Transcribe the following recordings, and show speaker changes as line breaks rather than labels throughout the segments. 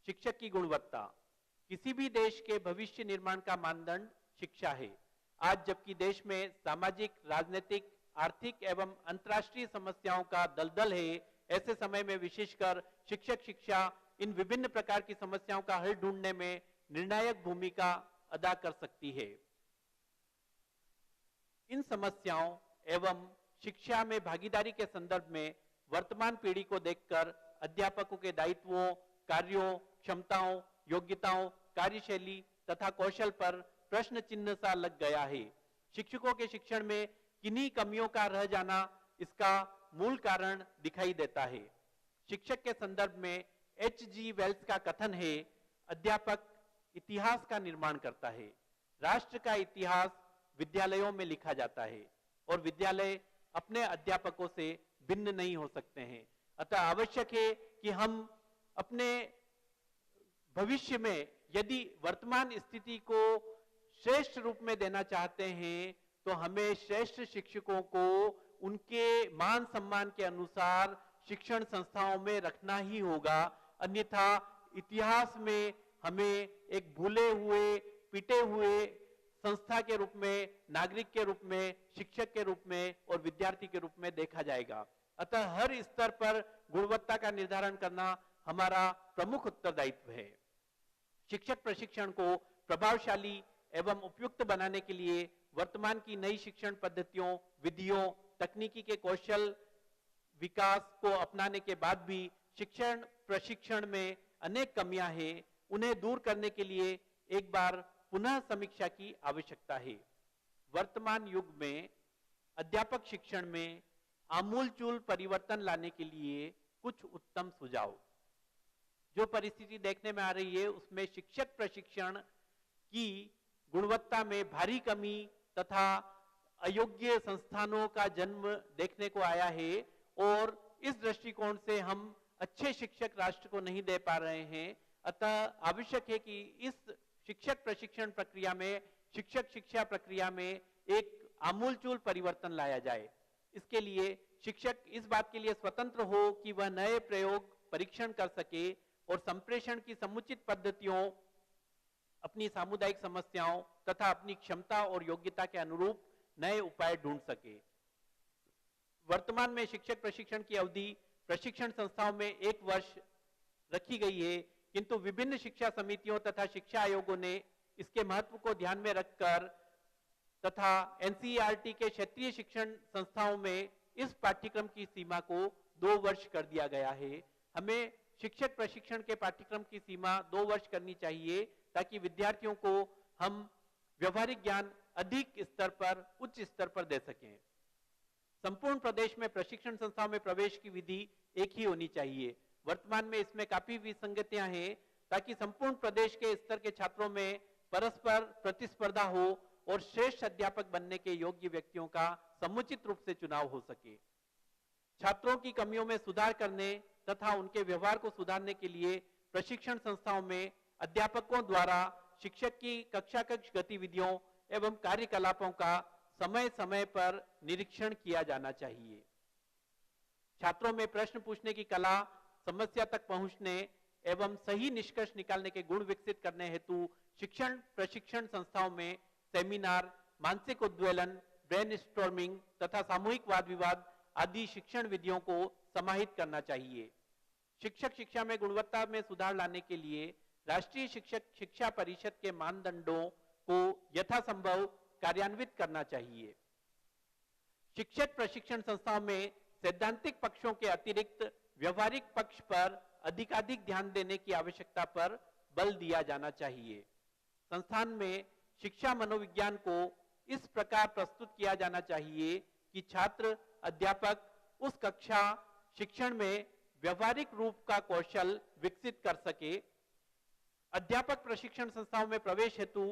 शिक्षक की गुणवत्ता किसी भी देश के भविष्य निर्माण का मानदंड शिक्षा है। आज जबकि देश में सामाजिक, राजनीतिक, आर्थिक एवं अंतर्राष्ट्रीय समस्याओं का दलदल है, ऐसे समय में विशेषकर शिक्षक शिक्षा इन विभिन्न प्रकार की समस्याओं का हल ढूंढने में निर्णायक भूमिका अदा कर सकती है। इन समस्याओं एवं शिक्षा में भागीदारी के संदर्भ में वर्तमान पीढ़ी को देखकर अध्यापकों के दायित्वों, कार्यों, क्षमताओं, योग्यताओं, कार्यशैली तथा कौशल पर प्रश्न चिन्ह सा लग गया है। शिक्षकों के शिक्षण में किन्हीं कमियों का रह जाना इसका मूल कारण दिखाई देता है। शिक्षक के संदर्भ में H.G. वेल्स का कथन है, अध्यापक इतिहास का निर्माण करता है। राष्ट्र का इतिहास विद्यालयों में लिखा जाता है और विद्यालय अपने अध्यापकों से भिन्न नहीं हो सकते हैं। अतः आवश्यक है कि हम अपने भविष्य में यदि वर्तमान स्थिति को श्रेष्ठ रूप में देना चाहते हैं तो हमें श्रेष्ठ शिक्षकों को उनके मान सम्मान के अनुसार शिक्षण संस्थाओं में रखना ही होगा। अन्यथा इतिहास में हमें एक भूले हुए, पिटे हुए संस्था के रूप में, नागरिक के रूप में, शिक्षक के रूप में और विद्यार्थी के रूप में देखा जाएगा। अतः हर स्तर पर गुणवत्ता का निर्धारण करना हमारा प्रमुख उत्तरदायित्व है। शिक्षक प्रशिक्षण को प्रभावशाली एवं उपयुक्त बनाने के लिए वर्तमान की नई शिक्षण पद्धतियों, विधियों, तकनीकी के कौशल विकास को अपनाने के बाद भी शिक्षण प्रशिक्षण में अनेक कमियां हैं। उन्हें दूर करने के लिए एक बार पुनः समीक्षा की आवश्यकता है। वर्तमान युग में अध्यापक शिक्षण में आमूलचूल परिवर्तन लाने के लिए कुछ उत्तम सुझाव। जो परिस्थिति देखने में आ रही है उसमें शिक्षक प्रशिक्षण की गुणवत्ता में भारी कमी तथा अयोग्य संस्थानों का जन्म देखने को आया है और इस दृष्टिकोण से हम अच्छे शिक्षक राष्ट्र को नहीं दे पा रहे हैं। अतः आवश्यक है कि इस शिक्षक प्रशिक्षण प्रक्रिया में, शिक्षक शिक्षा प्रक्रिया में एक आमूलचूल परिवर्तन लाया जाए। इसके लिए शिक्षक इस बात के लिए स्वतंत्र हो कि वह नए प्रयोग परीक्षण कर सके और संप्रेषण की समुचित पद्धतियों, अपनी सामुदायिक समस्याओं तथा अपनी क्षमता और योग्यता के अनुरूप नए उपाय ढूंढ सके। वर्तमान में शिक्षक प्रशिक्षण की अवधि प्रशिक्षण संस्थाओं में 1 वर्ष रखी गई है, किंतु विभिन्न शिक्षा समितियों तथा शिक्षा आयोगों ने इसके महत्व को ध्यान में रखकर तथा एनसीईआरटी के क्षेत्रीय शिक्षण संस्थाओं में इस पाठ्यक्रम की सीमा को 2 वर्ष कर दिया गया है। हमें शिक्षक प्रशिक्षण के पाठ्यक्रम की सीमा 2 वर्ष करनी चाहिए ताकि विद्यार्थियों को हम व्यवहारिक ज्ञान अधिक स्तर पर, उच्च स्तर पर दे सकें। संपूर्ण प्रदेश में प्रशिक्षण संस्थाओं में प्रवेश की विधि एक ही होनी चाहिए। वर्तमान में इसमें काफी विसंगतियां हैं ताकि संपूर्ण प्रदेश के स्तर के छात्रों में परस्पर प्रतिस्पर्धा हो और श्रेष्ठ अध्यापक बनने के योग्य व्यक्तियों का समुचित रूप से चुनाव हो सके। छात्रों की कमियों में सुधार करने तथा उनके व्यवहार को सुधारने के लिए प्रशिक्षण संस्थाओं में अध्यापकों द्वारा शिक्षक की कक्षा कक्ष गतिविधियों एवं कार्यकलापों का समय समय पर निरीक्षण किया जाना चाहिए। छात्रों में प्रश्न पूछने की कला, समस्या तक पहुंचने एवं सही निष्कर्ष निकालने के गुण विकसित करने हेतु शिक्षण प्रशिक्षण संस्थाओं में सेमिनार, मानसिक उद्वेलन, ब्रेनस्टॉर्मिंग तथा सामूहिक वाद विवाद आदि शिक्षण विधियों को समाहित करना चाहिए। शिक्षक शिक्षा में गुणवत्ता में सुधार लाने के लिए राष्ट्रीय शिक्षक शिक्षा परिषद के मानदंडों को यथासंभव कार्यान्वित करना चाहिए। शिक्षक प्रशिक्षण संस्थाओं में सैद्धांतिक पक्षों के अतिरिक्त व्यवहारिक पक्ष पर अधिकाधिक ध्यान देने की आवश्यकता पर बल दिया जाना चाहिए। संस्थान में शिक्षा मनोविज्ञान को इस प्रकार प्रस्तुत किया जाना चाहिए कि छात्र अध्यापक उस कक्षा शिक्षण में व्यवहारिक रूप का कौशल विकसित कर सके। अध्यापक प्रशिक्षण संस्थाओं में प्रवेश हेतु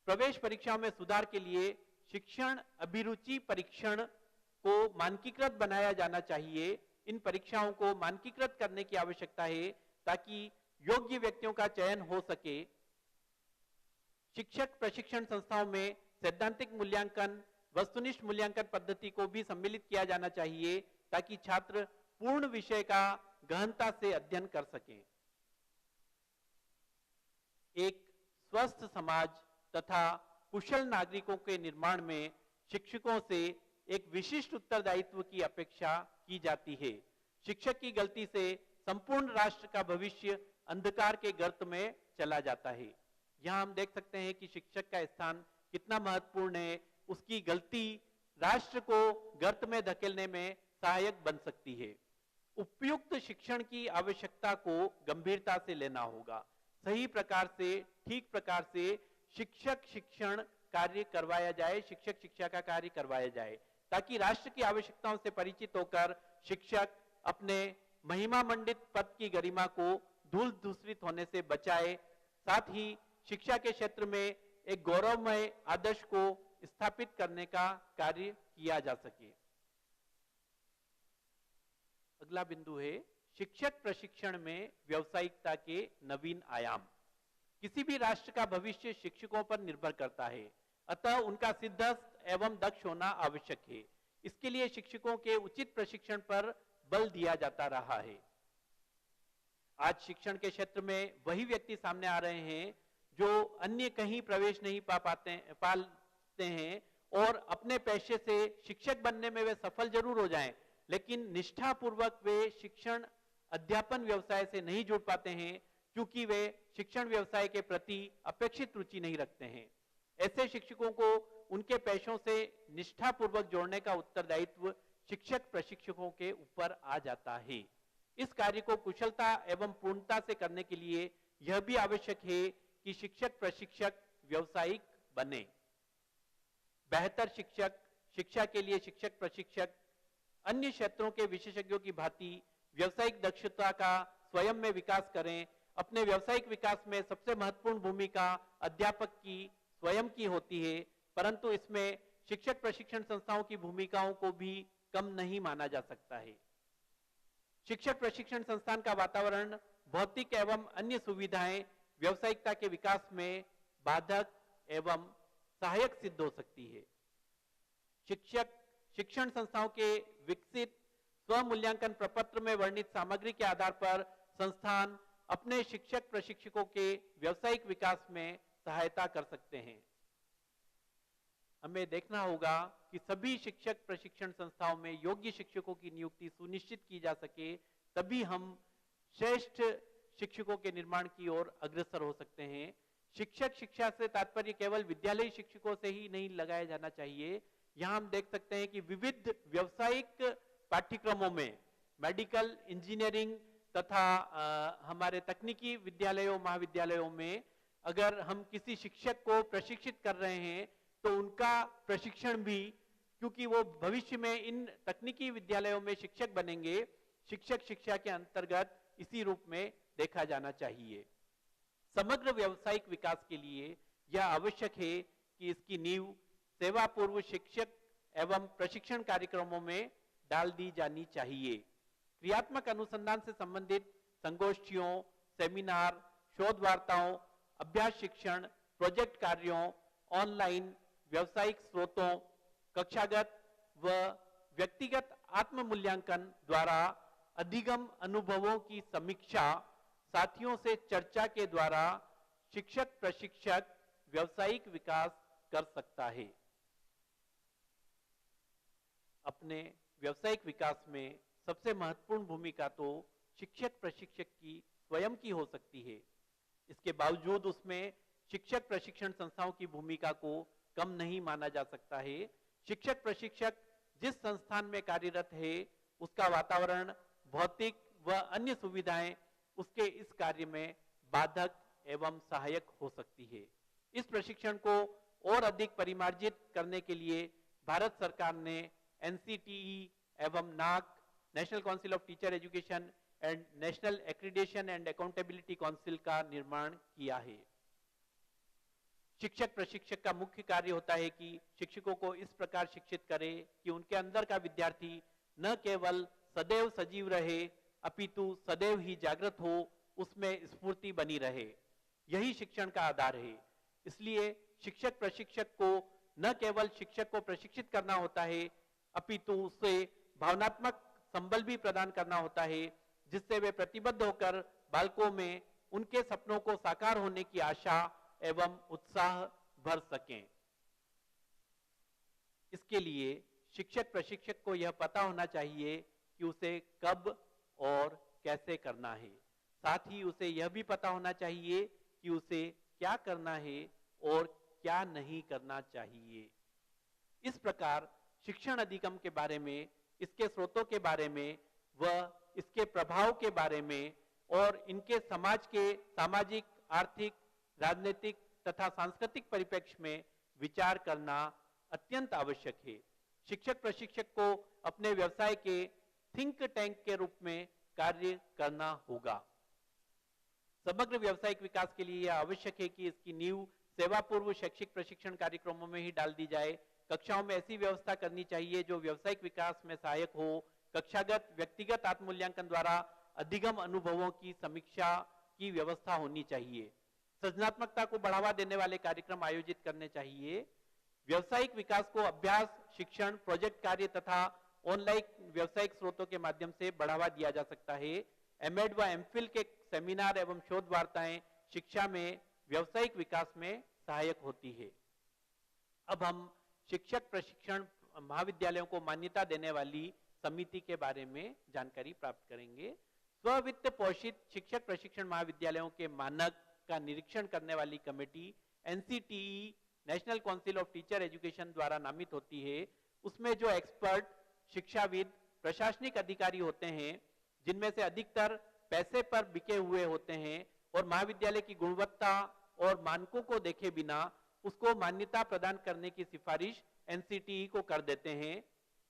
प्रवेश परीक्षाओं में सुधार के लिए शिक्षण अभिरुचि परीक्षण को मानकीकृत बनाया जाना चाहिए। इन परीक्षाओं को मानकीकृत करने की आवश्यकता है ताकि योग्य व्यक्तियों का चयन हो सके। शिक्षक प्रशिक्षण संस्थाओं में सैद्धांतिक मूल्यांकन, वस्तुनिष्ठ मूल्यांकन पद्धति को भी सम्मिलित किया जाना चाहिए ताकि छात्र पूर्ण विषय का गहनता से अध्ययन कर सकें। एक स्वस्थ समाज तथा कुशल नागरिकों के निर्माण में शिक्षकों से एक विशिष्ट उत्तरदायित्व की अपेक्षा की जाती है। शिक्षक की गलती से संपूर्ण राष्ट्र का भविष्य अंधकार के गर्त में चला जाता है। यहाँ हम देख सकते हैं कि शिक्षक का स्थान कितना महत्वपूर्ण है। उसकी गलती राष्ट्र को गर्त में धकेलने में सहायक बन सकती है। उपयुक्त शिक्षण की आवश्यकता को गंभीरता से लेना होगा। सही प्रकार से, ठीक प्रकार से शिक्षक शिक्षण कार्य करवाया जाए, शिक्षक शिक्षा का कार्य करवाया जाए, ताकि राष्ट्र की आवश्यकताओं से परिचित होकर शिक्षक अपने महिमा मंडित पद की गरिमा को धूल दूषित होने से बचाए। साथ ही शिक्षा के क्षेत्र में एक गौरवमय आदर्श को स्थापित करने का कार्य किया जा सके। अगला बिंदु है शिक्षक प्रशिक्षण में व्यावसायिकता के नवीन आयाम। किसी भी राष्ट्र का भविष्य शिक्षकों पर निर्भर करता है, अतः उनका सिद्धहस्त एवं दक्ष होना आवश्यक है। इसके लिए शिक्षकों के उचित प्रशिक्षण पर बल दिया जाता रहा है। आज शिक्षण के क्षेत्र में वही व्यक्ति सामने आ रहे हैं जो अन्य कहीं प्रवेश नहीं पाते हैं और अपने पेशे से शिक्षक बनने में वे सफल जरूर हो जाएं, लेकिन निष्ठापूर्वक वे शिक्षण अध्यापन व्यवसाय से नहीं जुड़ पाते हैं, क्योंकि वे शिक्षण व्यवसाय के प्रति अपेक्षित रुचि नहीं रखते हैं। ऐसे शिक्षकों को उनके पेशों से निष्ठापूर्वक जोड़ने का उत्तरदायित्व शिक्षक प्रशिक्षकों के ऊपर आ जाता है। इस कार्य को कुशलता एवं पूर्णता से करने के लिए यह भी आवश्यक है कि शिक्षक प्रशिक्षक व्यावसायिक बने। बेहतर शिक्षक, शिक्षा के लिए शिक्षक प्रशिक्षक अन्य क्षेत्रों के विशेषज्ञों की भांति व्यावसायिक दक्षता का स्वयं में विकास करें। अपने व्यावसायिक विकास में सबसे महत्वपूर्ण भूमिका अध्यापक की स्वयं की होती है, परंतु इसमें शिक्षक प्रशिक्षण संस्थाओं की भूमिकाओं को भी कम नहीं माना जा सकता है। शिक्षक प्रशिक्षण संस्थान का वातावरण, भौतिक एवं अन्य सुविधाएं व्यावसायिकता के विकास में बाधक एवं सहायक सिद्ध हो सकती है। शिक्षक शिक्षण संस्थाओं के विकसित स्वमूल्यांकन प्रपत्र में वर्णित सामग्री के आधार पर संस्थान अपने शिक्षक प्रशिक्षकों के व्यावसायिक विकास में सहायता कर सकते हैं। हमें देखना होगा कि सभी शिक्षक प्रशिक्षण संस्थाओं में योग्य शिक्षकों की नियुक्ति सुनिश्चित की जा सके, तभी हम श्रेष्ठ शिक्षकों के निर्माण की ओर अग्रसर हो सकते हैं। शिक्षक शिक्षा से तात्पर्य केवल विद्यालयी शिक्षकों से ही नहीं लगाया जाना चाहिए। यहां हम देख सकते हैं कि विविध व्यावसायिक पाठ्यक्रमों में मेडिकल, इंजीनियरिंग तथा हमारे तकनीकी विद्यालयों, महाविद्यालयों में अगर हम किसी शिक्षक को प्रशिक्षित कर रहे हैं तो उनका प्रशिक्षण भी, क्योंकि वो भविष्य में इन तकनीकी विद्यालयों में शिक्षक बनेंगे, शिक्षक शिक्षा के अंतर्गत इसी रूप में देखा जाना चाहिए। समग्र व्यावसायिक विकास के लिए यह आवश्यक है कि इसकी नींव सेवा पूर्व शिक्षक एवं प्रशिक्षण कार्यक्रमों में डाल दी जानी चाहिए। क्रियात्मक अनुसंधान से संबंधित संगोष्ठियों, सेमिनार, शोध वार्ताओं, अभ्यास शिक्षण, प्रोजेक्ट कार्यों, ऑनलाइन व्यावसायिक स्रोतों, कक्षागत व व्यक्तिगत आत्म मूल्यांकन द्वारा अधिगम अनुभवों की समीक्षा, साथियों से चर्चा के द्वारा शिक्षक प्रशिक्षक व्यावसायिक विकास कर सकता है। अपने व्यावसायिक विकास में सबसे महत्वपूर्ण भूमिका तो शिक्षक प्रशिक्षक की स्वयं की हो सकती है। इसके बावजूद उसमें शिक्षक प्रशिक्षण संस्थाओं की भूमिका को कम नहीं माना जा सकता है। शिक्षक प्रशिक्षक जिस संस्थान में कार्यरत है उसका वातावरण, भौतिक व अन्य सुविधाएं उसके इस कार्य में बाधक एवं सहायक हो सकती है। इस प्रशिक्षण को और अधिक परिमार्जित करने के लिए भारत सरकार ने एनसीटीई एवं नाक, national council of teacher education and national accreditation and accountability council का निर्माण किया है। शिक्षक प्रशिक्षक का मुख्य कार्य होता है कि शिक्षकों को इस प्रकार शिक्षित करे कि उनके अंदर का विद्यार्थी न केवल सदैव सजीव रहे अपितु सदैव ही जागृत हो, उसमें स्फूर्ति बनी रहे। यही शिक्षण का आधार है। इसलिए शिक्षक प्रशिक्षक को न केवल शिक्षक को प्रशिक्षित करना होता है अपितु उसे भावनात्मक संबल भी प्रदान करना होता है, जिससे वे प्रतिबद्ध होकर बालकों में उनके सपनों को साकार होने की आशा एवं उत्साह भर सकें। इसके लिए शिक्षक प्रशिक्षक को यह पता होना चाहिए कि उसे कब और कैसे करना है। साथ ही उसे यह भी पता होना चाहिए कि उसे क्या करना है और क्या नहीं करना चाहिए। इस प्रकार शिक्षण अधिगम के बारे में, इसके स्रोतों के बारे में व इसके प्रभाव के बारे में और इनके समाज के सामाजिक, आर्थिक, राजनीतिक तथा सांस्कृतिक परिप्रेक्ष्य में विचार करना अत्यंत आवश्यक है। शिक्षक प्रशिक्षक को अपने व्यवसाय के थिंक टैंक के रूप में कार्य करना होगा। समग्र व्यावसायिक विकास के लिए यह आवश्यक है कि इसकी नींव सेवा पूर्व शैक्षिक प्रशिक्षण कार्यक्रमों में ही डाल दी जाए। कक्षाओं में ऐसी व्यवस्था करनी चाहिए जो व्यावसायिक विकास में सहायक हो। कक्षागत व्यक्तिगत आत्ममूल्यांकन द्वारा अधिगम अनुभवों की समीक्षा की व्यवस्था होनी चाहिए। सृजनात्मकता को बढ़ावा देने वाले कार्यक्रम आयोजित करने चाहिए। व्यावसायिक विकास को अभ्यास, शिक्षण, प्रोजेक्ट कार्य तथा ऑनलाइन व्यावसायिक स्रोतों के माध्यम से बढ़ावा दिया जा सकता है। एमएड व एमफिल के सेमिनार एवं शोध वार्ताएं शिक्षा में व्यावसायिक विकास में सहायक होती है। अब हम शिक्षक प्रशिक्षण महाविद्यालयों को मान्यता देने वाली समिति के बारे में जानकारी प्राप्त करेंगे। स्ववित्त पोषित शिक्षक प्रशिक्षण महाविद्यालयों के मानक का निरीक्षण करने वाली committee NCTE, national council of teacher education द्वारा नामित होती है। उसमें जो एक्सपर्ट, शिक्षाविद, प्रशासनिक अधिकारी होते हैं, जिनमें से अधिकतर पैसे पर बिके हुए होते हैं और महाविद्यालय की गुणवत्ता और मानकों को देखे बिना उसको मान्यता प्रदान करने की सिफारिश एनसीटीई को कर देते हैं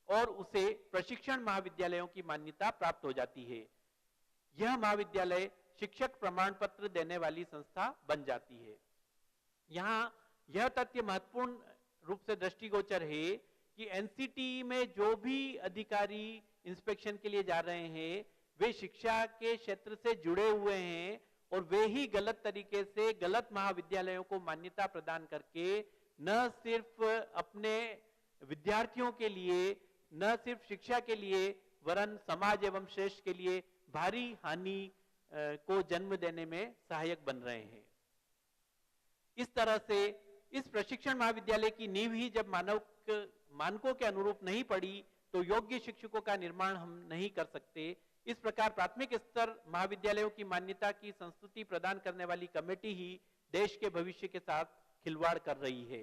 और उसे प्रशिक्षण महाविद्यालयों की मान्यता प्राप्त हो जाती है। यह महाविद्यालय शिक्षक प्रमाण पत्र देने वाली संस्था बन जाती है। यहाँ यह तथ्य महत्वपूर्ण रूप से दृष्टिगोचर है कि एनसीटीई में जो भी अधिकारी इंस्पेक्शन के लिए जा रहे हैं वे शिक्षा के क्षेत्र से जुड़े हुए हैं और वे ही गलत तरीके से गलत महाविद्यालयों को मान्यता प्रदान करके न सिर्फ अपने विद्यार्थियों के लिए, न सिर्फ शिक्षा के लिए, वरन समाज एवं श्रेष्ठ के लिए भारी हानि को जन्म देने में सहायक बन रहे हैं। इस तरह से इस प्रशिक्षण महाविद्यालय की नींव ही जब मानकों के अनुरूप नहीं पड़ी तो योग्य शिक्षकों का निर्माण हम नहीं कर सकते। इस प्रकार प्राथमिक स्तर महाविद्यालयों की मान्यता की संस्तुति प्रदान करने वाली कमेटी ही देश के भविष्य के साथ खिलवाड़ कर रही है,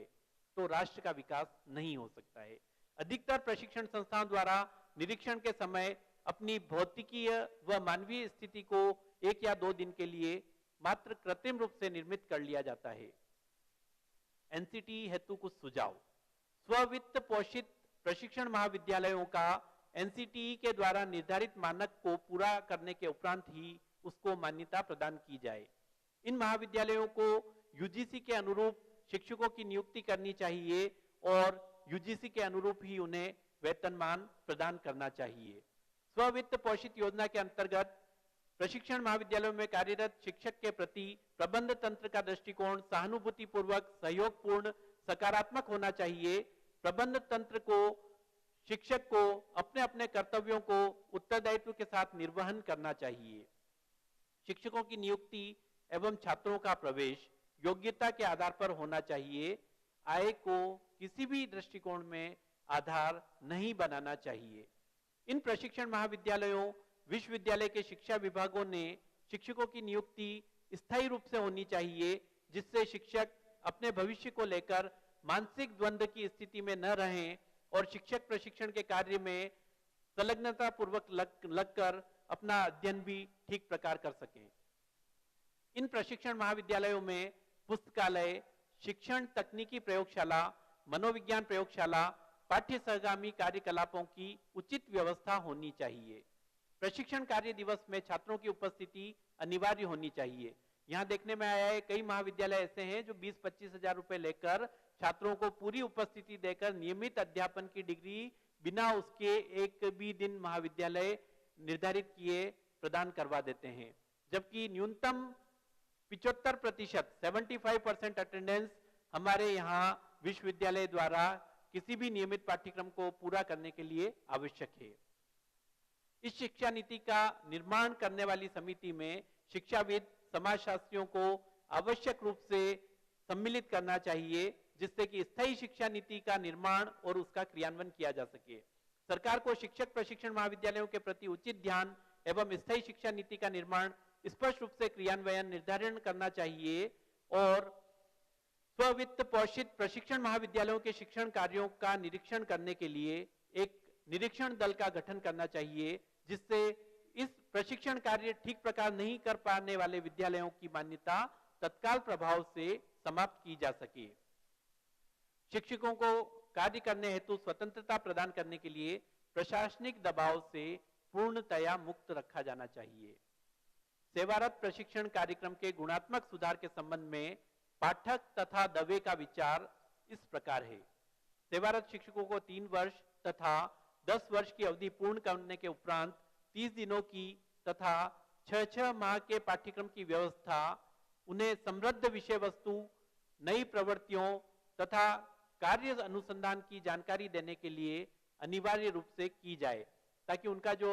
तो राष्ट्र का विकास नहीं हो सकता है। अधिकतर प्रशिक्षण संस्थाओं द्वारा निरीक्षण के समय अपनी भौतिकीय व मानवीय स्थिति को 1 या 2 दिन के लिए मात्र कृत्रिम रूप से निर्मित कर लिया जाता है। एनसीटीई हेतु कुछ सुझाव। स्ववित्त पोषित प्रशिक्षण महाविद्यालयों का एनसीटीई के द्वारा निर्धारित मानक को पूरा करने के उपरांत ही उसको मान्यता प्रदान की जाए। इन महाविद्यालयों को यूजीसी के अनुरूप शिक्षकों की नियुक्ति करनी चाहिए और यूजीसी के अनुरूप ही उन्हें वेतनमान प्रदान करना चाहिए। स्ववित्त पोषित योजना के अंतर्गत प्रशिक्षण महाविद्यालयों में कार्यरत शिक्षक के प्रति प्रबंध तंत्र का दृष्टिकोण सहानुभूतिपूर्वक, सहयोगपूर्ण, सकारात्मक होना चाहिए। प्रबंध तंत्र को शिक्षक को अपने अपने कर्तव्यों को उत्तरदायित्व के साथ निर्वहन करना चाहिए। शिक्षकों की नियुक्ति एवं छात्रों का प्रवेश योग्यता के आधार पर होना चाहिए। आय को किसी भी दृष्टिकोण में आधार नहीं बनाना चाहिए। इन प्रशिक्षण महाविद्यालयों, विश्वविद्यालय के शिक्षा विभागों ने शिक्षकों की नियुक्ति स्थायी रूप से होनी चाहिए, जिससे शिक्षक अपने भविष्य को लेकर मानसिक द्वंद्व की स्थिति में न रहें और शिक्षक प्रशिक्षण के कार्य में संलग्नता पूर्वक लगकर अपना अध्ययन भी ठीक प्रकार कर सकें। इन प्रशिक्षण महाविद्यालयों में पुस्तकालय, शिक्षण तकनीकी प्रयोगशाला, मनोविज्ञान प्रयोगशाला, पाठ्य सहगामी कार्यकलापों की उचित व्यवस्था होनी चाहिए। प्रशिक्षण कार्य दिवस में छात्रों की उपस्थिति अनिवार्य होनी चाहिए। यहाँ देखने में आया है कई महाविद्यालय ऐसे हैं जो 20-25 हजार रुपए लेकर छात्रों को पूरी उपस्थिति देकर नियमित अध्यापन की डिग्री बिना उसके एक भी दिन महाविद्यालय निर्धारित किए प्रदान करवा देते हैं, जबकि न्यूनतम 75% 75% अटेंडेंस हमारे यहाँ विश्वविद्यालय द्वारा किसी भी नियमित पाठ्यक्रम को पूरा करने के लिए आवश्यक है। इस शिक्षा नीति का निर्माण करने वाली समिति में शिक्षाविद, समाजशास्त्रियों को आवश्यक रूप से सम्मिलित करना चाहिए, जिससे कि स्थायी शिक्षा नीति का निर्माण और उसका क्रियान्वयन किया जा सके। सरकार को शिक्षक प्रशिक्षण महाविद्यालयों के प्रति उचित ध्यान एवं स्थायी शिक्षा नीति का निर्माण, स्पष्ट रूप से क्रियान्वयन निर्धारण करना चाहिए और स्ववित्त पोषित प्रशिक्षण महाविद्यालयों के शिक्षण कार्यों का निरीक्षण करने के लिए एक निरीक्षण दल का गठन करना चाहिए, जिससे इस प्रशिक्षण कार्य ठीक प्रकार नहीं कर पाने वाले विद्यालयों की मान्यता तत्काल प्रभाव से समाप्त की जा सके। शिक्षकों को कार्य करने हेतु स्वतंत्रता प्रदान करने के लिए प्रशासनिक दबाव से पूर्णतया मुक्त रखा जाना चाहिए। सेवारत प्रशिक्षण कार्यक्रम के गुणात्मक सुधार के संबंध में पाठक तथा दवे का विचार इस प्रकार है। सेवारत शिक्षकों को 3 वर्ष तथा 10 वर्ष की अवधि पूर्ण करने के उपरांत 30 दिनों की तथा 6 माह के पाठ्यक्रम की व्यवस्था, उन्हें समृद्ध विषय वस्तु, नई प्रवृत्तियों तथा कार्य अनुसंधान की जानकारी देने के लिए अनिवार्य रूप से की जाए, ताकि उनका जो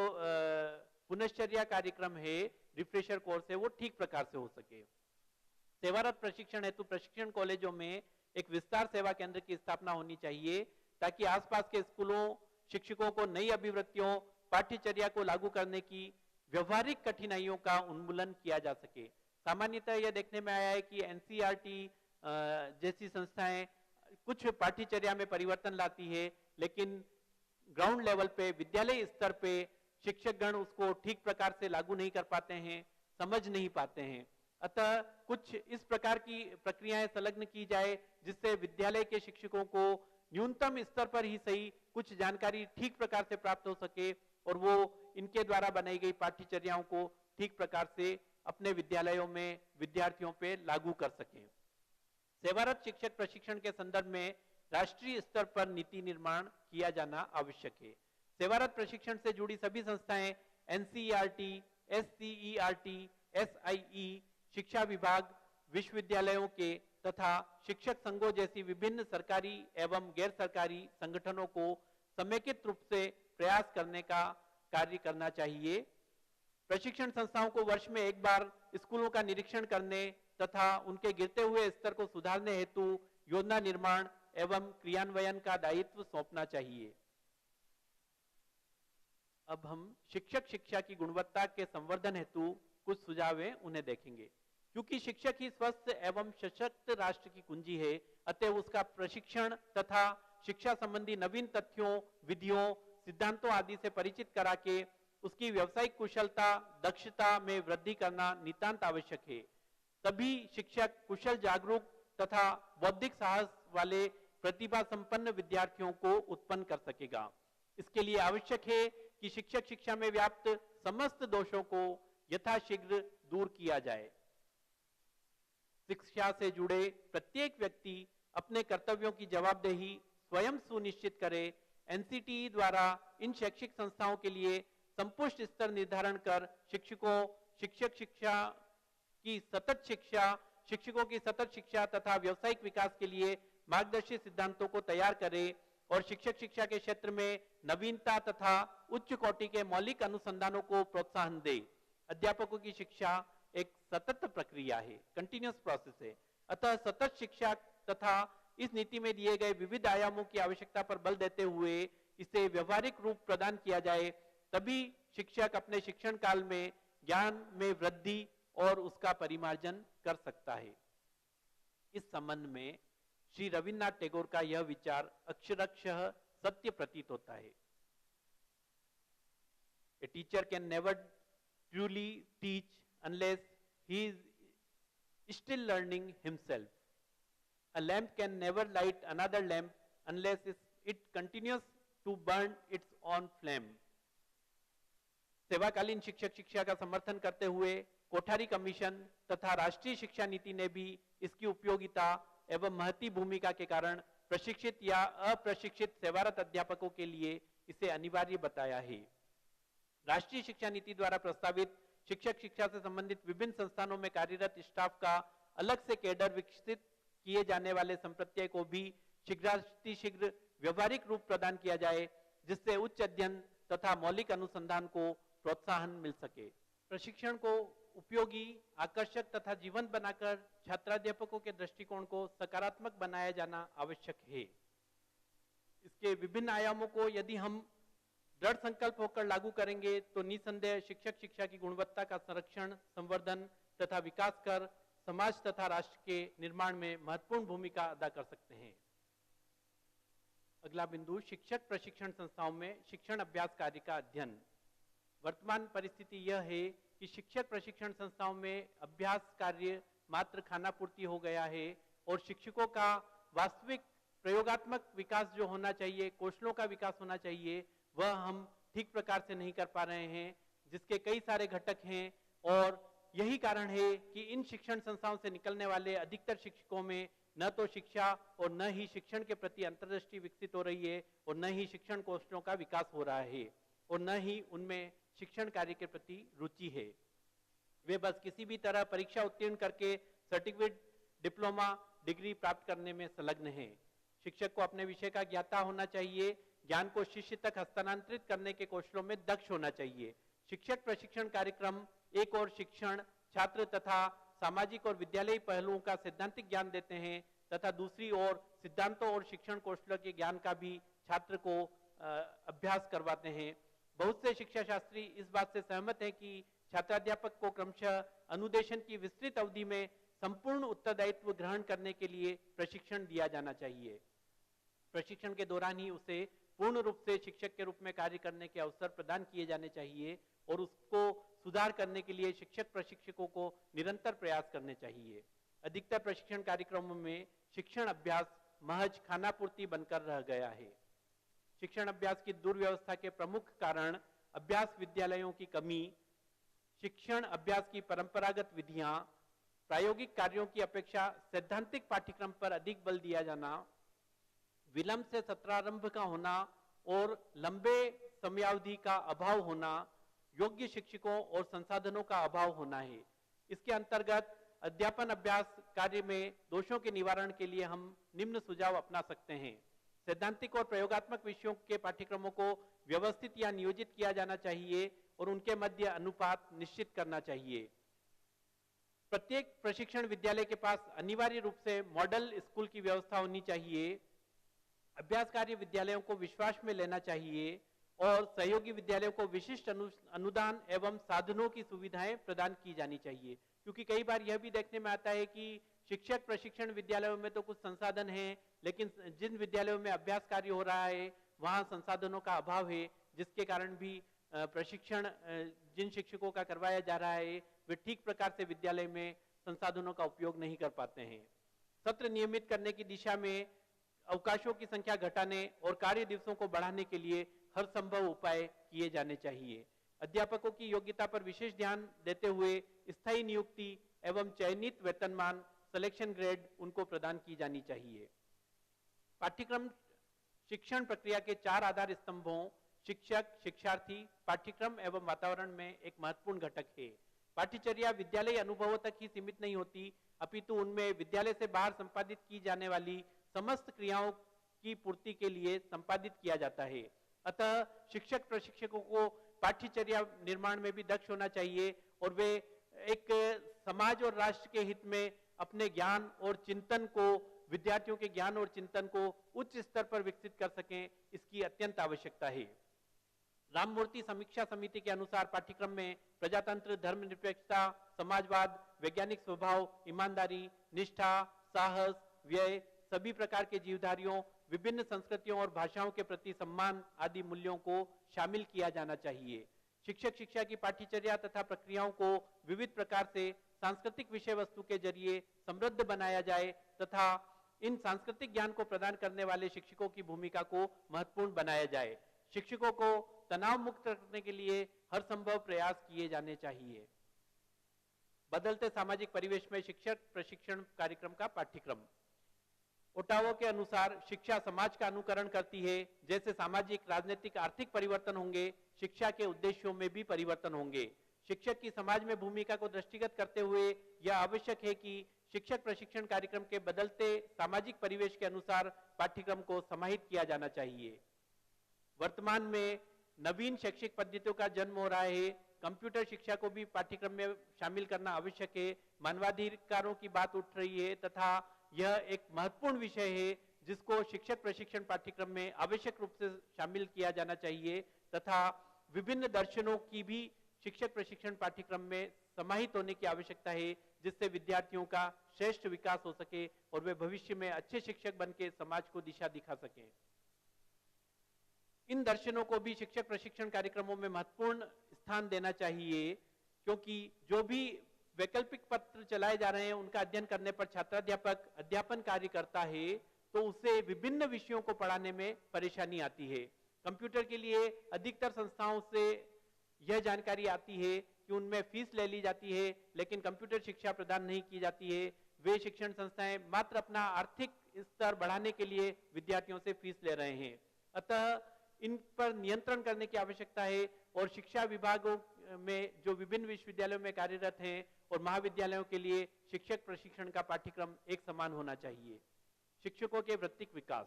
पुनश्चर्या कार्यक्रम है, रिफ्रेशर कोर्स है, वो ठीक प्रकार से हो सके। सेवारत प्रशिक्षण हेतु प्रशिक्षण कॉलेजों में एक विस्तार सेवा केंद्र की स्थापना होनी चाहिए, ताकि आसपास के स्कूलों शिक्षकों को नई अभिवृत्तियों, पाठ्यचर्या को लागू करने की व्यवहारिक कठिनाइयों का उन्मूलन किया जा सके। सामान्यतः यह देखने में आया है कि एनसीईआरटी जैसी संस्थाएं कुछ पाठ्यचर्या में परिवर्तन लाती है, लेकिन ग्राउंड लेवल पे, विद्यालय स्तर पे शिक्षकगण उसको ठीक प्रकार से लागू नहीं कर पाते हैं, समझ नहीं पाते हैं। अतः कुछ इस प्रकार की प्रक्रियाएं संलग्न की जाए, जिससे विद्यालय के शिक्षकों को न्यूनतम स्तर पर ही सही कुछ जानकारी ठीक प्रकार से प्राप्त हो सके और वो इनके द्वारा बनाई गई पाठ्यचर्याओं को ठीक प्रकार से अपने विद्यालयों में विद्यार्थियों पे लागू कर सकें। सेवारत शिक्षक प्रशिक्षण के संदर्भ में राष्ट्रीय स्तर पर नीति निर्माण किया जाना आवश्यक है। सेवारत प्रशिक्षण से जुड़ी सभी संस्थाएं एनसीईआरटी, एससीईआरटी, एसआईई, शिक्षा विभाग, विश्वविद्यालयों के तथा शिक्षक संघों जैसी विभिन्न सरकारी एवं गैर सरकारी संगठनों को समेकित रूप से प्रयास करने का कार्य करना चाहिए। प्रशिक्षण संस्थाओं को वर्ष में एक बार स्कूलों का निरीक्षण करने तथा उनके गिरते हुए स्तर को सुधारने हेतु योजना निर्माण एवं क्रियान्वयन का दायित्व सौंपना चाहिए। अब हम शिक्षक शिक्षा की गुणवत्ता के संवर्धन हेतु कुछ सुझाव हैं, उन्हें देखेंगे। क्योंकि शिक्षक ही स्वस्थ एवं सशक्त राष्ट्र की कुंजी है, अतः उसका प्रशिक्षण तथा शिक्षा संबंधी नवीन तथ्यों, विधियों, सिद्धांतों आदि से परिचित करा के उसकी व्यावसायिक कुशलता, दक्षता में वृद्धि करना नितांत आवश्यक है। तभी शिक्षक कुशल, जागरूक तथा बौद्धिक साहस वाले प्रतिभा संपन्न विद्यार्थियों को उत्पन्न कर सकेगा। इसके लिए आवश्यक है कि शिक्षक शिक्षा में व्याप्त समस्त दोषों को यथाशीघ्र दूर किया जाए। शिक्षा से जुड़े प्रत्येक व्यक्ति अपने कर्तव्यों की जवाबदेही स्वयं सुनिश्चित करे। एनसीटीई द्वारा इन शैक्षिक संस्थाओं के लिए संपुष्ट स्तर निर्धारण कर शिक्षकों की सतत शिक्षा तथा व्यावसायिक विकास के लिए मार्गदर्शी सिद्धांतों को तैयार करे और शिक्षक शिक्षा के क्षेत्र में नवीनता तथा उच्च कोटि के मौलिक अनुसंधानों को प्रोत्साहन दे। अध्यापकों की शिक्षा एक सतत प्रक्रिया है, कंटिन्यूअस प्रोसेस है। अतः सतत शिक्षा तथा इस नीति में दिए गए विविध आयामों की आवश्यकता पर बल देते हुए इसे व्यवहारिक रूप प्रदान किया जाए, तभी शिक्षक अपने शिक्षण काल में ज्ञान में वृद्धि और उसका परिमार्जन कर सकता है। इस संबंध में श्री रविन्द्रनाथ टैगोर का यह विचार अक्षरशः सत्य प्रतीत होता है। A teacher can never truly teach unless he is still learning himself. A lamp can never light another lamp unless it continues to burn its own flame. सेवाकालीन शिक्षक शिक्षा का समर्थन करते हुए कोठारी कमीशन तथा राष्ट्रीय शिक्षा नीति ने भी इसकी उपयोगिता एवं महती भूमिका के कारण प्रशिक्षित या अप्रशिक्षित सेवारत अध्यापकों के लिए इसे अनिवार्य बताया है। राष्ट्रीय शिक्षा नीति द्वारा प्रस्तावित शिक्षक शिक्षा से संबंधित विभिन्न संस्थानों में कार्यरत स्टाफ का अलग से कैडर विकसित किए जाने वाले संप्रत्यय को भी शीघ्रातिशीघ्र व्यवहारिक रूप प्रदान किया जाए, जिससे उच्च अध्ययन तथा मौलिक अनुसंधान को प्रोत्साहन मिल सके। प्रशिक्षण को उपयोगी, आकर्षक तथा जीवंत बनाकर छात्राध्यापकों के दृष्टिकोण को सकारात्मक बनाया जाना आवश्यक है। इसके विभिन्न आयामों को यदि हम दृढ़ संकल्प होकर लागू करेंगे तो निसंदेह शिक्षक शिक्षा की गुणवत्ता का संरक्षण, संवर्धन तथा विकास कर समाज तथा राष्ट्र के निर्माण में महत्वपूर्ण भूमिका अदा कर सकते हैं। अगला बिंदु, शिक्षक प्रशिक्षण संस्थाओं में शिक्षण अभ्यास कार्य का अध्ययन। वर्तमान परिस्थिति यह है कि शिक्षक प्रशिक्षण संस्थाओं में अभ्यास कार्य मात्र खाना पूर्ति हो गया है और शिक्षकों का वास्तविक प्रयोगात्मक विकास जो होना चाहिए, कौशलों का विकास होना चाहिए, वह हम ठीक प्रकार से नहीं कर पा रहे हैं, जिसके कई सारे घटक हैं। और यही कारण है कि इन शिक्षण संस्थाओं से निकलने वाले अधिकतर शिक्षकों में न तो शिक्षा और न ही शिक्षण के प्रति अंतर्दृष्टि विकसित हो रही है और न ही शिक्षण कौशलों का विकास हो रहा है और न ही उनमें शिक्षण कार्य के प्रति रुचि है। वे बस किसी भी तरह परीक्षा उत्तीर्ण करके सर्टिफिकेट, डिप्लोमा, डिग्री प्राप्त करने में संलग्न हैं। शिक्षक को अपने विषय का ज्ञाता होना चाहिए, ज्ञान को शिष्य तक हस्तांतरित करने के कौशलों में दक्ष होना चाहिए। शिक्षक प्रशिक्षण कार्यक्रम एक और शिक्षण, छात्र तथा सामाजिक और विद्यालयी पहलुओं का सैद्धांतिक ज्ञान देते हैं तथा दूसरी ओर सिद्धांतों और शिक्षण कौशलों के ज्ञान का भी छात्र को अभ्यास करवाते हैं। बहुत से शिक्षा शास्त्री इस बात से सहमत हैं कि छात्राध्यापक को क्रमशः अनुदेशन की विस्तृत अवधि में संपूर्ण उत्तरदायित्व ग्रहण करने के लिए प्रशिक्षण दिया जाना चाहिए। प्रशिक्षण के दौरान ही उसे पूर्ण रूप से शिक्षक के रूप में कार्य करने के अवसर प्रदान किए जाने चाहिए और उसको सुधार करने के लिए शिक्षक प्रशिक्षकों को निरंतर प्रयास करने चाहिए। अधिकतर प्रशिक्षण कार्यक्रमों में शिक्षण अभ्यास महज खानापूर्ति बनकर रह गया है। शिक्षण अभ्यास की दुर्व्यवस्था के प्रमुख कारण अभ्यास विद्यालयों की कमी, शिक्षण अभ्यास की परंपरागत विधियां, प्रायोगिक कार्यों की अपेक्षा सैद्धांतिक पाठ्यक्रम पर अधिक बल दिया जाना, विलंब से सत्रारंभ का होना और लंबे समयावधि का अभाव होना, योग्य शिक्षकों और संसाधनों का अभाव होना है। इसके अंतर्गत अध्यापन अभ्यास कार्य में दोषों के निवारण के लिए हम निम्न सुझाव अपना सकते हैं। सैद्धांतिक और प्रयोगात्मक विषयों के पाठ्यक्रमों को व्यवस्थित या नियोजित किया जाना चाहिए और उनके मध्य अनुपात निश्चित करना चाहिए। प्रत्येक प्रशिक्षण विद्यालय के पास अनिवार्य रूप से मॉडल स्कूल की व्यवस्था होनी चाहिए। अभ्यास कार्य विद्यालयों को विश्वास में लेना चाहिए और सहयोगी विद्यालयों को विशिष्ट अनुदान एवं साधनों की सुविधाएं प्रदान की जानी चाहिए, क्योंकि कई बार यह भी देखने में आता है कि शिक्षक प्रशिक्षण विद्यालयों में तो कुछ संसाधन हैं, लेकिन जिन विद्यालयों में अभ्यास कार्य हो रहा है वहां संसाधनों का अभाव है, जिसके कारण भी प्रशिक्षण जिन शिक्षकों का करवाया जा रहा है वे ठीक प्रकार से विद्यालय में संसाधनों का उपयोग नहीं कर पाते हैं। सत्र नियमित करने की दिशा में अवकाशों की संख्या घटाने और कार्य दिवसों को बढ़ाने के लिए हर संभव उपाय किए जाने चाहिए। अध्यापकों की योग्यता पर विशेष ध्यान देते हुए स्थायी नियुक्ति एवं चयनित वेतनमान, सिलेक्शन ग्रेड उनको प्रदान की जानी चाहिए। पाठ्यक्रम शिक्षण प्रक्रिया के 4 आधार स्तंभों शिक्षक, शिक्षार्थी, पाठ्यक्रम एवं वातावरण में एक महत्वपूर्ण घटक है। पाठ्यचर्या विद्यालय अनुभवों तक ही सीमित नहीं होती, अपितु उनमें विद्यालय से बाहर संपादित की जाने वाली समस्त क्रियाओं की पूर्ति के लिए संपादित किया जाता है। अतः शिक्षक प्रशिक्षकों को पाठ्यचर्या निर्माण में भी दक्ष होना चाहिए और वे एक समाज और राष्ट्र के हित में अपने ज्ञान और चिंतन को, विद्यार्थियों के ज्ञान और चिंतन को उच्च स्तर पर विकसित कर सकें, इसकी अत्यंत आवश्यकता है। राममूर्ति समीक्षा समिति के अनुसार पाठ्यक्रम में प्रजातंत्र, धर्मनिरपेक्षता, समाजवाद, वैज्ञानिक स्वभाव, ईमानदारी, निष्ठा, साहस, व्यय, सभी प्रकार के जीवधारियों, विभिन्न संस्कृतियों और भाषाओं के प्रति सम्मान आदि मूल्यों को शामिल किया जाना चाहिए। शिक्षक शिक्षा की पाठ्यचर्या तथा प्रक्रियाओं को विविध प्रकार से सांस्कृतिक विषय वस्तु के जरिए समृद्ध बनाया जाए तथा इन सांस्कृतिक ज्ञान को प्रदान करने वाले शिक्षकों की भूमिका को महत्वपूर्ण बनाया जाए। शिक्षकों को तनाव मुक्त रखने के लिए हर संभव प्रयास किए जाने चाहिए। बदलते सामाजिक परिवेश में शिक्षक प्रशिक्षण कार्यक्रम का पाठ्यक्रम। ओटावा के अनुसार शिक्षा समाज का अनुकरण करती है। जैसे सामाजिक, राजनीतिक, आर्थिक परिवर्तन होंगे, शिक्षा के उद्देश्यों में भी परिवर्तन होंगे। शिक्षक की समाज में भूमिका को दृष्टिगत करते हुए यह आवश्यक है कि शिक्षक प्रशिक्षण कार्यक्रम के बदलते सामाजिक परिवेश के अनुसार पाठ्यक्रम को समाहित किया जाना चाहिए। वर्तमान में नवीन शैक्षिक पद्धतियों का जन्म हो रहा है कंप्यूटर शिक्षा को भी पाठ्यक्रम में शामिल करना आवश्यक है। मानवाधिकारों की बात उठ रही है तथा यह एक महत्वपूर्ण विषय है जिसको शिक्षक प्रशिक्षण पाठ्यक्रम में आवश्यक रूप से शामिल किया जाना चाहिए तथा विभिन्न दर्शनों की भी शिक्षक प्रशिक्षण पाठ्यक्रम में समाहित होने की आवश्यकता है, जिससे विद्यार्थियों का श्रेष्ठ विकास हो सके और वे भविष्य में अच्छे शिक्षक बनकर समाज को दिशा दिखा सकें। इन दर्शनों को भी शिक्षक प्रशिक्षण कार्यक्रमों में महत्वपूर्ण स्थान देना चाहिए, क्योंकि जो भी वैकल्पिक पत्र चलाए जा रहे हैं उनका अध्ययन करने पर छात्राध्यापक अध्यापन कार्य करता है तो उसे विभिन्न विषयों को पढ़ाने में परेशानी आती है। कंप्यूटर के लिए अधिकतर संस्थाओं से यह जानकारी आती है कि उनमें फीस ले ली जाती है, लेकिन कंप्यूटर शिक्षा प्रदान नहीं की जाती है। वे शिक्षण संस्थाएं मात्र अपना आर्थिक स्तर बढ़ाने के लिए विद्यार्थियों से फीस ले रहे हैं। अतः इन पर नियंत्रण करने की आवश्यकता है और शिक्षा विभागों में जो विभिन्न विश्वविद्यालयों में कार्यरत हैं और महाविद्यालयों के लिए शिक्षक प्रशिक्षण का पाठ्यक्रम एक समान होना चाहिए। शिक्षकों के वृत्तिक विकास।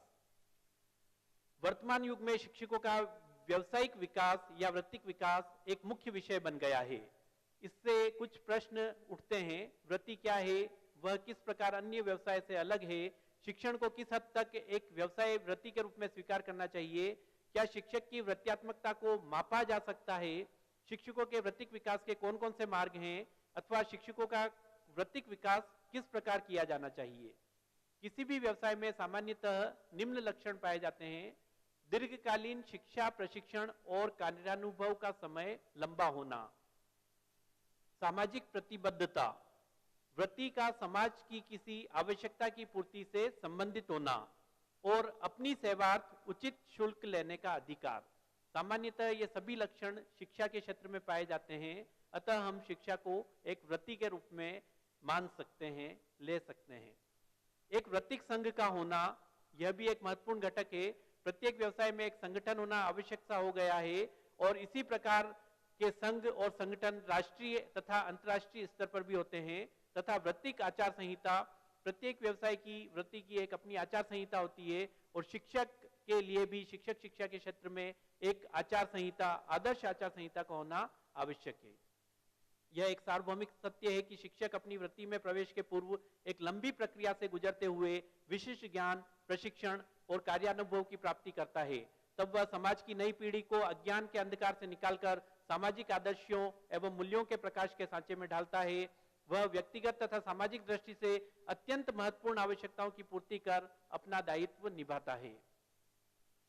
वर्तमान युग में शिक्षकों का व्यवसायिक विकास या वृत्तिक विकास एक मुख्य विषय बन गया है। इससे कुछ प्रश्न उठते हैं। वृत्ति क्या है, वह किस प्रकार अन्य व्यवसाय से अलग है, शिक्षण को किस हद तक एक व्यवसाय वृत्ति के रूप में स्वीकार करना चाहिए, क्या शिक्षक की वृत्त्यात्मकता को मापा जा सकता है, शिक्षकों के वृत्तिक विकास के कौन कौन से मार्ग हैं, अथवा शिक्षकों का वृत्तिक विकास किस प्रकार किया जाना चाहिए। किसी भी व्यवसाय में सामान्यतः निम्न लक्षण पाए जाते हैं। दीर्घकालीन शिक्षा प्रशिक्षण और कार्यानुभव का समय लंबा होना, सामाजिक प्रतिबद्धता, वृत्ति का समाज की किसी आवश्यकता की पूर्ति से संबंधित होना और अपनी सेवार्थ उचित शुल्क लेने का अधिकार। सामान्यतः ये सभी लक्षण शिक्षा के क्षेत्र में पाए जाते हैं, अतः हम शिक्षा को एक वृत्ति के रूप में मान सकते हैं, ले सकते हैं। एक वृत्तिक संघ का होना, यह भी एक महत्वपूर्ण घटक है। प्रत्येक व्यवसाय में एक संगठन होना आवश्यक सा हो गया है और इसी प्रकार के संघ और संगठन राष्ट्रीय तथा अंतर्राष्ट्रीय स्तर पर भी होते हैं तथा वृत्तिक आचार संहिता, प्रत्येक व्यवसाय की वृत्ति की एक अपनी आचार संहिता होती है और शिक्षक के लिए भी शिक्षक शिक्षा के क्षेत्र में एक आचार संहिता, आदर्श आचार संहिता का होना आवश्यक है। यह एक सार्वभौमिक सत्य है कि शिक्षक अपनी वृत्ति में प्रवेश के पूर्व एक लंबी प्रक्रिया से गुजरते हुए विशिष्ट ज्ञान, प्रशिक्षण और कार्यानुभव की प्राप्ति करता है। तब वह समाज की नई पीढ़ी को अज्ञान के अंधकार से निकालकर सामाजिक आदर्शों एवं मूल्यों के प्रकाश के सांचे में ढालता है। वह व्यक्तिगत तथा सामाजिक दृष्टि से अत्यंत महत्वपूर्ण आवश्यकताओं की पूर्ति कर अपना दायित्व निभाता है।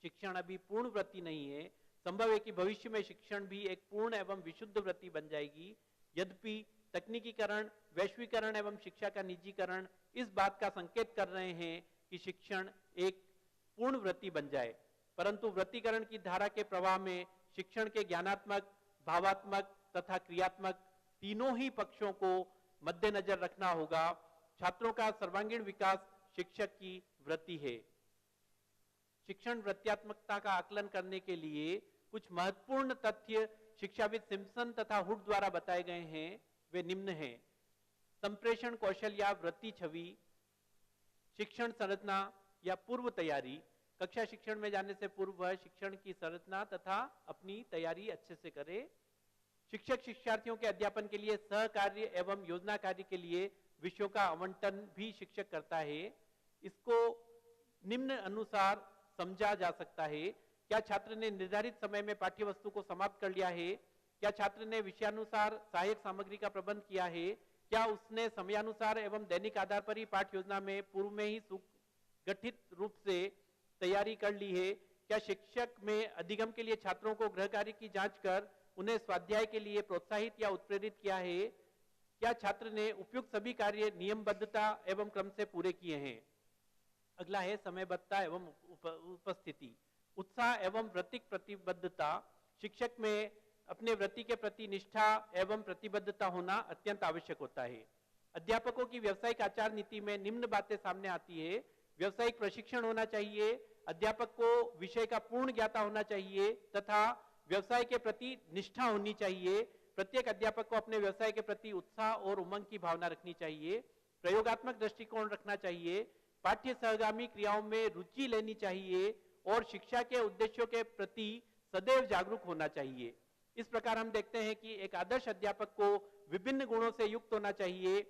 शिक्षण अभी पूर्ण वृत्ति नहीं है। संभव है कि भविष्य में शिक्षण भी एक पूर्ण एवं विशुद्ध वृत्ति बन जाएगी। यद्यपि तकनीकीकरण, वैश्वीकरण एवं शिक्षा का निजीकरण इस बात का संकेत कर रहे हैं कि शिक्षण एक पूर्ण वृत्ति बन जाए, परंतु वृत्तीकरण की धारा के प्रवाह में शिक्षण के ज्ञानात्मक, भावात्मक तथा क्रियात्मक तीनों ही पक्षों को मद्देनजर रखना होगा। छात्रों का सर्वांगीण विकास शिक्षक की वृत्ति है। शिक्षण वृत्त्यात्मकता का आकलन करने के लिए कुछ महत्वपूर्ण तथ्य शिक्षाविद सिम्पसन तथा हुड द्वारा बताए गए हैं। वे निम्न हैं। संप्रेषण कौशल या वृत्ति छवि, शिक्षण संरचना या पूर्व तैयारी, कक्षा शिक्षण में जाने से पूर्व वह शिक्षण की संरचना तथा अपनी तैयारी अच्छे से करे। शिक्षक शिक्षार्थियों के अध्यापन के लिए सहकार्य एवं योजना कार्य के लिए विषयों का आवंटन भी शिक्षक करता है। इसको निम्न अनुसार समझा जा सकता है। क्या छात्र ने निर्धारित समय में पाठ्य वस्तु को समाप्त कर लिया है? क्या छात्र ने विषयानुसार सहायक सामग्री का प्रबंध किया है? क्या उसने समयानुसार एवं दैनिक आधार पर ही पाठ्य योजना में पूर्व में ही सुगठित रूप से तैयारी कर ली है? क्या शिक्षक में अधिगम के लिए छात्रों को गृह कार्य की जांच कर उन्हें स्वाध्याय के लिए प्रोत्साहित या उत्प्रेरित किया है? क्या छात्र ने उपयुक्त सभी कार्य नियमबद्धता एवं क्रम से पूरे किए हैं? अगला है समयबद्धता एवं उपस्थिति। उत्साह एवं वृत्तिक प्रतिबद्धता। शिक्षक में अपने वृत्ति के प्रति निष्ठा एवं प्रतिबद्धता होना अत्यंत आवश्यक होता है। अध्यापकों की व्यावसायिक आचार नीति में निम्न बातें सामने आती है। व्यावसायिक प्रशिक्षण होना चाहिए, अध्यापक को विषय का पूर्ण ज्ञाता होना चाहिए तथा व्यवसाय के प्रति निष्ठा होनी चाहिए। प्रत्येक अध्यापक को अपने व्यवसाय के प्रति उत्साह और उमंग की भावना रखनी चाहिए। प्रयोगात्मक दृष्टिकोण रखना चाहिए। पाठ्य सहगामी क्रियाओं में रुचि लेनी चाहिए और शिक्षा के उद्देश्यों के प्रति सदैव जागरूक होना चाहिए। इस प्रकार हम देखते हैं कि एक आदर्श अध्यापक को विभिन्न गुणों से युक्त होना चाहिए।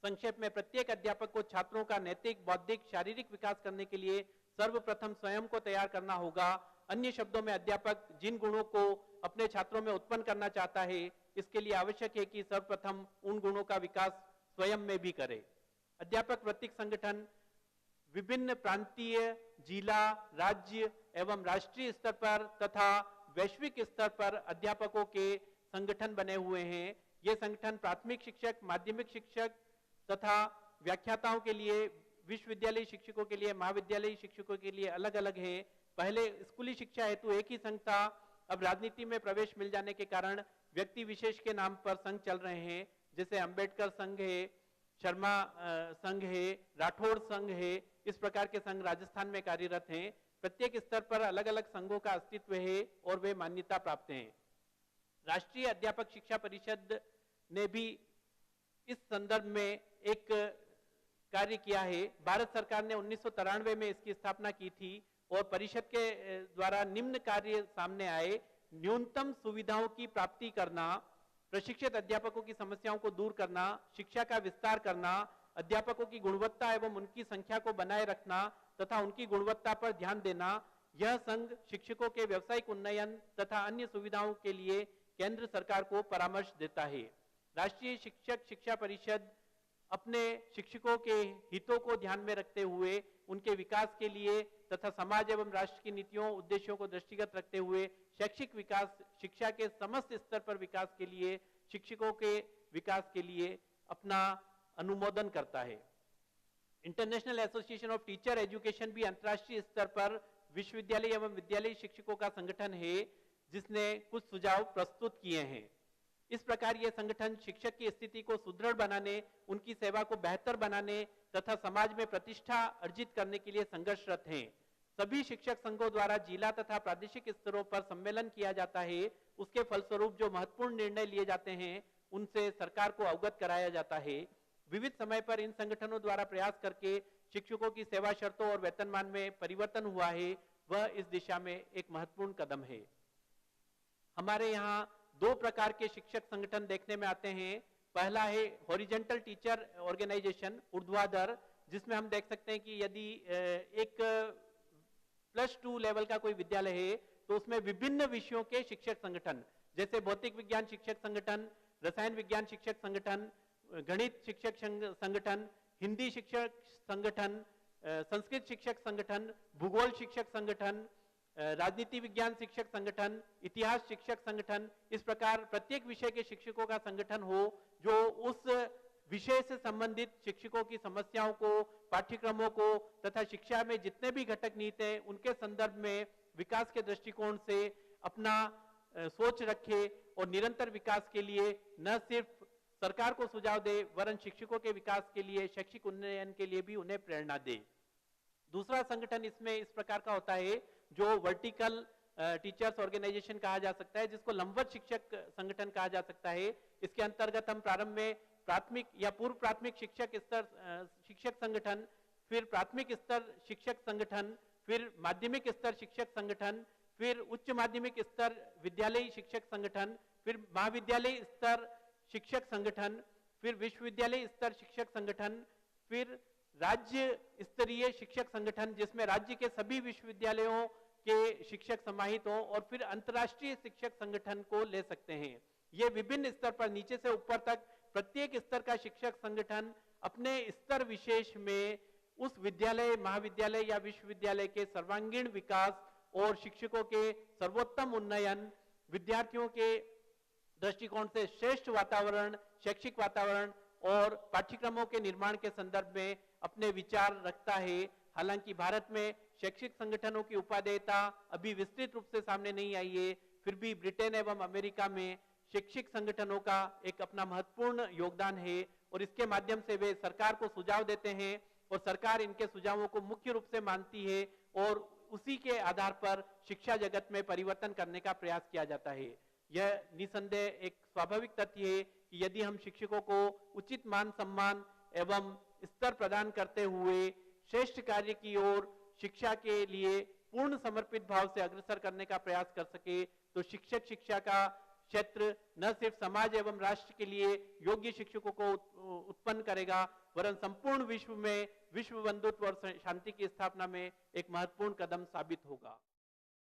संक्षेप में, प्रत्येक अध्यापक को छात्रों का नैतिक, बौद्धिक, शारीरिक विकास करने के लिए सर्वप्रथम स्वयं को तैयार करना होगा। अन्य शब्दों में, अध्यापक जिन गुणों को अपने छात्रों में उत्पन्न करना चाहता है, इसके लिए आवश्यक है कि सर्वप्रथम उन गुणों का विकास स्वयं में भी करे। अध्यापक वृत्तिक संगठन विभिन्न प्रांतीय, जिला, राज्य एवं राष्ट्रीय स्तर पर तथा वैश्विक स्तर पर अध्यापकों के संगठन बने हुए हैं। ये संगठन प्राथमिक शिक्षक, माध्यमिक शिक्षक तथा व्याख्याताओं के लिए, विश्वविद्यालय शिक्षकों के लिए, महाविद्यालय शिक्षकों के लिए अलग अलग हैं। पहले स्कूली शिक्षा हेतु एक ही संघ था। अब राजनीति में प्रवेश मिल जाने के कारण व्यक्ति विशेष के नाम पर संघ चल रहे हैं, जैसे अंबेडकर संघ है, शर्मा संघ है, राठौड़ संघ है। इस प्रकार के संघ राजस्थान में कार्यरत हैं। प्रत्येक स्तर पर अलग अलग संघों का अस्तित्व है और वे मान्यता प्राप्त हैं। राष्ट्रीय अध्यापक शिक्षा परिषद ने भी इस संदर्भ में एक कार्य किया है। भारत सरकार ने 1993 में इसकी स्थापना की थी और परिषद के द्वारा निम्न कार्य सामने आए। न्यूनतम सुविधाओं की प्राप्ति करना, प्रशिक्षित अध्यापकों की समस्याओं को दूर करना, शिक्षा का विस्तार करना, अध्यापकों की गुणवत्ता एवं उनकी संख्या को बनाए रखना तथा उनकी गुणवत्ता पर ध्यान देना। यह संघ शिक्षकों के व्यावसायिक उन्नयन तथा अन्य सुविधाओं के लिए केंद्र सरकार को परामर्श देता है। राष्ट्रीय शिक्षक शिक्षा परिषद अपने शिक्षकों के हितों को ध्यान में रखते हुए उनके विकास के लिए तथा समाज एवं राष्ट्र की नीतियों, उद्देश्यों को दृष्टिगत रखते हुए शैक्षिक विकास, शिक्षा के समस्त स्तर पर विकास के लिए, शिक्षकों के विकास के लिए अपना अनुमोदन करता है। International association of teacher education भी अंतर्राष्ट्रीय स्तर पर विश्वविद्यालय एवं विद्यालय शिक्षकों का संगठन है, जिसने कुछ सुझाव प्रस्तुत किए हैं। इस प्रकार यह संगठन शिक्षक की स्थिति को सुदृढ़ बनाने, उनकी सेवा को बेहतर बनाने तथा समाज में प्रतिष्ठा अर्जित करने के लिए संघर्षरत हैं। सभी शिक्षक संघों द्वारा जिला तथा प्रादेशिक स्तरों पर सम्मेलन किया जाता है। उसके फलस्वरूप जो महत्वपूर्ण निर्णय लिए जाते हैं, उनसे सरकार को अवगत कराया जाता है। विविध समय पर इन संगठनों द्वारा प्रयास करके शिक्षकों की सेवा शर्तों और वेतनमान में परिवर्तन हुआ है, वह इस दिशा में एक महत्वपूर्ण कदम है। हमारे यहाँ दो प्रकार के शिक्षक संगठन देखने में आते हैं। पहला है हॉरिजॉन्टल टीचर ऑर्गेनाइजेशन, ऊर्ध्वाधर, जिसमें हम देख सकते हैं कि यदि एक +2 लेवल का कोई विद्यालय है तो उसमें विभिन्न विषयों के शिक्षक संगठन, जैसे भौतिक विज्ञान शिक्षक संगठन, रसायन विज्ञान शिक्षक संगठन, गणित शिक्षक संगठन, हिंदी शिक्षक संगठन, संस्कृत शिक्षक संगठन, भूगोल शिक्षक संगठन, राजनीति विज्ञान शिक्षक संगठन, इतिहास शिक्षक संगठन, इस प्रकार प्रत्येक विषय के शिक्षकों का संगठन हो जो उस विषय से संबंधित शिक्षकों की समस्याओं को, पाठ्यक्रमों को तथा शिक्षा में जितने भी घटक निहित हैं उनके संदर्भ में विकास के दृष्टिकोण से अपना सोच रखे और निरंतर विकास के लिए न सिर्फ सरकार को सुझाव दे वरन शिक्षकों के विकास के लिए, शैक्षिक उन्नयन के लिए भी उन्हें प्रेरणा दे। दूसरा संगठन इसमें इस प्रकार का होता है जो वर्टिकल टीचर्स ऑर्गेनाइजेशन कहा जा सकता है, जिसको लंबवत शिक्षक संगठन कहा जा सकता है। इसके अंतर्गत हम प्रारंभ में प्राथमिक या पूर्व प्राथमिक शिक्षक स्तर शिक्षक संगठन, फिर प्राथमिक स्तर शिक्षक संगठन, फिर माध्यमिक स्तर शिक्षक संगठन, फिर उच्च माध्यमिक स्तर विद्यालयी शिक्षक संगठन, फिर महाविद्यालय स्तर शिक्षक संगठन, फिर विश्वविद्यालय स्तर शिक्षक संगठन, फिर राज्य स्तरीय शिक्षक संगठन जिसमें राज्य के सभी विश्वविद्यालयों के शिक्षक समाहित हों, और फिर अंतर्राष्ट्रीय शिक्षक संगठन को ले सकते हैं। ये विभिन्न स्तर पर नीचे से ऊपर तक प्रत्येक स्तर का शिक्षक संगठन अपने स्तर विशेष में उस विद्यालय, महाविद्यालय या विश्वविद्यालय के सर्वांगीण विकास और शिक्षकों के सर्वोत्तम उन्नयन, विद्यार्थियों के दृष्टिकोण से श्रेष्ठ वातावरण, शैक्षिक वातावरण और पाठ्यक्रमों के निर्माण के संदर्भ में अपने विचार रखता है। हालांकि भारत में शैक्षिक संगठनों की उपादेयता अभी विस्तृत रूप से सामने नहीं आई है, फिर भी ब्रिटेन एवं अमेरिका में शैक्षिक संगठनों का एक अपना महत्वपूर्ण योगदान है और इसके माध्यम से वे सरकार को सुझाव देते हैं और सरकार इनके सुझावों को मुख्य रूप से मानती है और उसी के आधार पर शिक्षा जगत में परिवर्तन करने का प्रयास किया जाता है। यह निसंदेह एक स्वाभाविक तथ्य है कि यदि हम शिक्षकों को उचित मान सम्मान एवं स्तर प्रदान करते हुए श्रेष्ठ कार्य की ओर शिक्षा के लिए पूर्ण समर्पित भाव से अग्रसर करने का प्रयास कर सके तो शिक्षक शिक्षा का क्षेत्र न सिर्फ समाज एवं राष्ट्र के लिए योग्य शिक्षकों को उत्पन्न करेगा, वरन संपूर्ण विश्व में विश्व बंधुत्व और शांति की स्थापना में एक महत्वपूर्ण कदम साबित होगा।